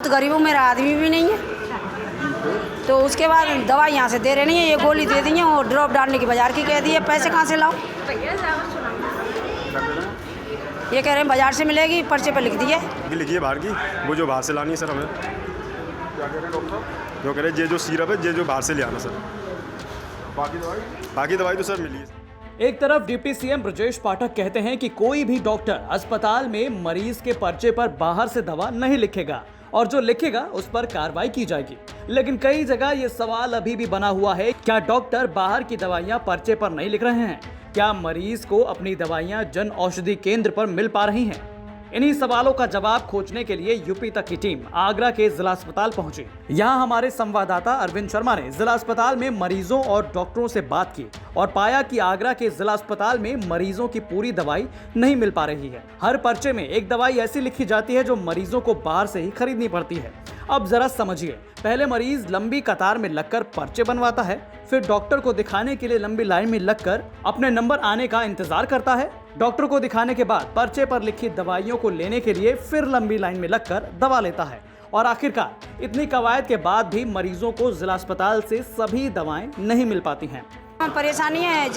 तो गरीबों मेरा आदमी भी नहीं है, तो उसके बाद दवाई यहाँ से दे रहे नहीं है। ये गोली दे दी है और ड्रॉप डालने की बाजार की कह दी है। पैसे कहाँ से लाओ? ये कह रहे हैं बाजार से मिलेगी, पर्चे पर लिख दिए। लिखिए बाहर की, वो जो बाहर से लानी है सर हमें। क्या कह रहे हैं डॉक्टर साहब? जो कह रहे हैं ये जो सिरप है ये जो बाहर से ले आना सर। बाकी दवाई तो सर मिली है। एक तरफ डिप्टी सीएम ब्रजेश पाठक कहते हैं कि कोई भी डॉक्टर अस्पताल में मरीज के पर्चे पर बाहर से दवा नहीं लिखेगा और जो लिखेगा उस पर कार्रवाई की जाएगी। लेकिन कई जगह ये सवाल अभी भी बना हुआ है, क्या डॉक्टर बाहर की दवाइयां पर्चे पर नहीं लिख रहे हैं? क्या मरीज को अपनी दवाइयां जन औषधि केंद्र पर मिल पा रही हैं? इन्हीं सवालों का जवाब खोजने के लिए यूपी तक की टीम आगरा के जिला अस्पताल पहुंची। यहां हमारे संवाददाता अरविंद शर्मा ने जिला अस्पताल में मरीजों और डॉक्टरों से बात की और पाया कि आगरा के जिला अस्पताल में मरीजों की पूरी दवाई नहीं मिल पा रही है। हर पर्चे में एक दवाई ऐसी लिखी जाती है जो मरीजों को बाहर से ही खरीदनी पड़ती है। अब जरा समझिए, पहले मरीज लंबी कतार में लगकर पर्चे बनवाता है, फिर डॉक्टर को दिखाने के लिए लंबी लाइन में लगकर अपने नंबर आने का इंतजार करता है। डॉक्टर को दिखाने के बाद पर्चे पर लिखी दवाइयों को लेने के लिए फिर लंबी लाइन में लगकर दवा लेता है और आखिरकार इतनी कवायद के बाद भी मरीजों को जिला अस्पताल से सभी दवाएं नहीं मिल पाती हैं। परेशानी है,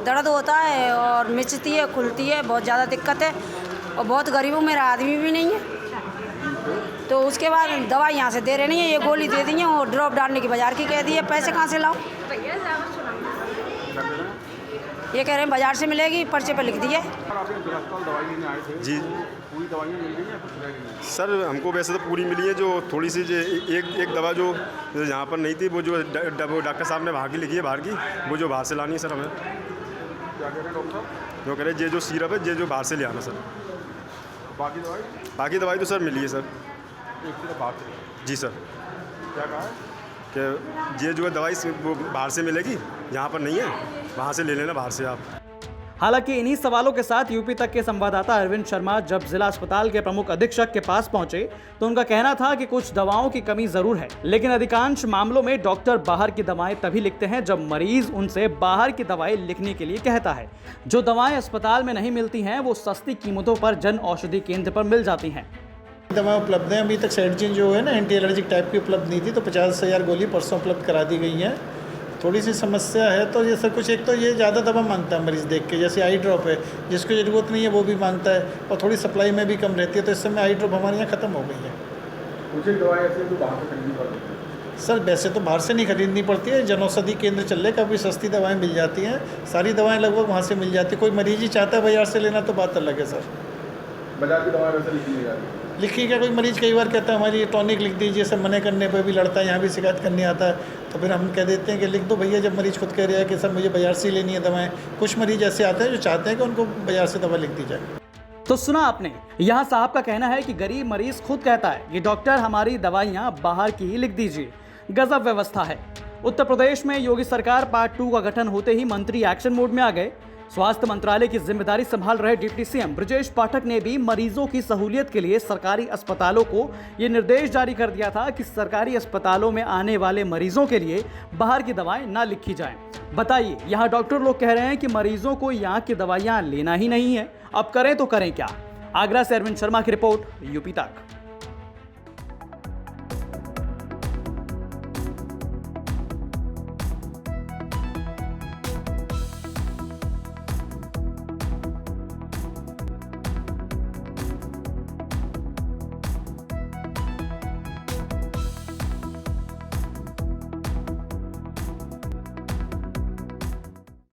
दर्द होता है और मिचती है, खुलती है, बहुत ज़्यादा दिक्कत है और बहुत गरीबों मेरा आदमी भी नहीं है, तो उसके बाद दवाई यहाँ से दे रहे नहीं है। ये गोली दे दी है और ड्रॉप डालने की बाजार की कह दी है। पैसे कहाँ से लाओ? ये कह रहे हैं बाजार से मिलेगी, पर्चे पर लिख दिए। दवाई लेने आए थे जी पूरी दवाइयाँ मिल गई हैं कुछ रह गई हैं? सर हमको वैसे तो पूरी मिली है, जो थोड़ी सी जो एक दवा जो यहाँ पर नहीं थी वो जो डॉक्टर साहब ने बाहर की लिखी है, बाहर की वो जो बाहर से लानी है सर हमें। क्या कह रहे हैं डॉक्टर साहब? जो कह रहे हैं ये जो सिरप है ये जो बाहर से ले आना सर। बाकी दवाई तो सर मिली है सर। एक सिर्फ बात है। जी सर। क्या कहा है? कि ये जो है दवाई वो बाहर से मिलेगी, यहाँ पर नहीं है, वहाँ से ले लेना बाहर से आप। हालांकि इन्हीं सवालों के साथ यूपी तक के संवाददाता अरविंद शर्मा जब जिला अस्पताल के प्रमुख अधीक्षक के पास पहुंचे तो उनका कहना था कि कुछ दवाओं की कमी जरूर है, लेकिन अधिकांश मामलों में डॉक्टर बाहर की दवाएं तभी लिखते हैं जब मरीज उनसे बाहर की दवाएं लिखने के लिए कहता है। जो दवाएं अस्पताल में नहीं मिलती हैं वो सस्ती कीमतों पर जन औषधि केंद्र पर मिल जाती हैं। दवा उपलब्ध है। अभी तक साइडजिन जो है ना एंटी एलर्जिक टाइप की उपलब्ध नहीं थी, तो 50,000 गोली परसों उपलब्ध करा दी गई हैं। थोड़ी सी समस्या है तो जैसे कुछ, एक तो ये ज़्यादा दवा मांगता है मरीज़ देख के, जैसे आई ड्रॉप है जिसको ज़रूरत नहीं है वो भी मांगता है और थोड़ी सप्लाई में भी कम रहती है, तो इस समय आई ड्रॉप हमारे यहाँ ख़त्म हो गई है। कुछ एक दवाई ऐसी है जो बाहर से खरीदनी पड़ती है? सर वैसे तो बाहर से नहीं खरीदनी पड़ती है, जनौषधि केंद्र चल रहे, काफ़ी सस्ती दवाएँ मिल जाती हैं, सारी दवाएँ लगभग वहाँ से मिल जाती है। कोई मरीज ही चाहता है बाजार से लेना तो बात अलग है सर। बाजार की दवाई वैसे लिखी नहीं जाती? लिखी क्या, कोई मरीज़ कई बार कहता है हमारी ये टॉनिक लिख दीजिए, सब मना करने पर भी लड़ता है, यहाँ भी शिकायत करने आता है, तो फिर हम कह देते हैं कि लिख दो भैया, जब मरीज़ खुद कह रहा है कि सर मुझे बाजार से ही लेनी है दवाएं। कुछ मरीज़ ऐसे आते हैं जो चाहते हैं कि उनको बाजार से दवा लिख दी जाए। तो सुना आपने, यहाँ साहब का कहना है कि गरीब मरीज खुद कहता है कि डॉक्टर हमारी दवाइयाँ बाहर की ही लिख दीजिए। गजब व्यवस्था है। उत्तर प्रदेश में योगी सरकार पार्ट 2 का गठन होते ही मंत्री एक्शन मोड में आ गए। स्वास्थ्य मंत्रालय की जिम्मेदारी संभाल रहे डिप्टी सीएम ब्रजेश पाठक ने भी मरीजों की सहूलियत के लिए सरकारी अस्पतालों को ये निर्देश जारी कर दिया था कि सरकारी अस्पतालों में आने वाले मरीजों के लिए बाहर की दवाएं ना लिखी जाएं। बताइए, यहाँ डॉक्टर लोग कह रहे हैं कि मरीजों को यहाँ की दवाइयाँ लेना ही नहीं है, अब करें तो करें क्या? आगरा से अरविंद शर्मा की रिपोर्ट, यूपी तक।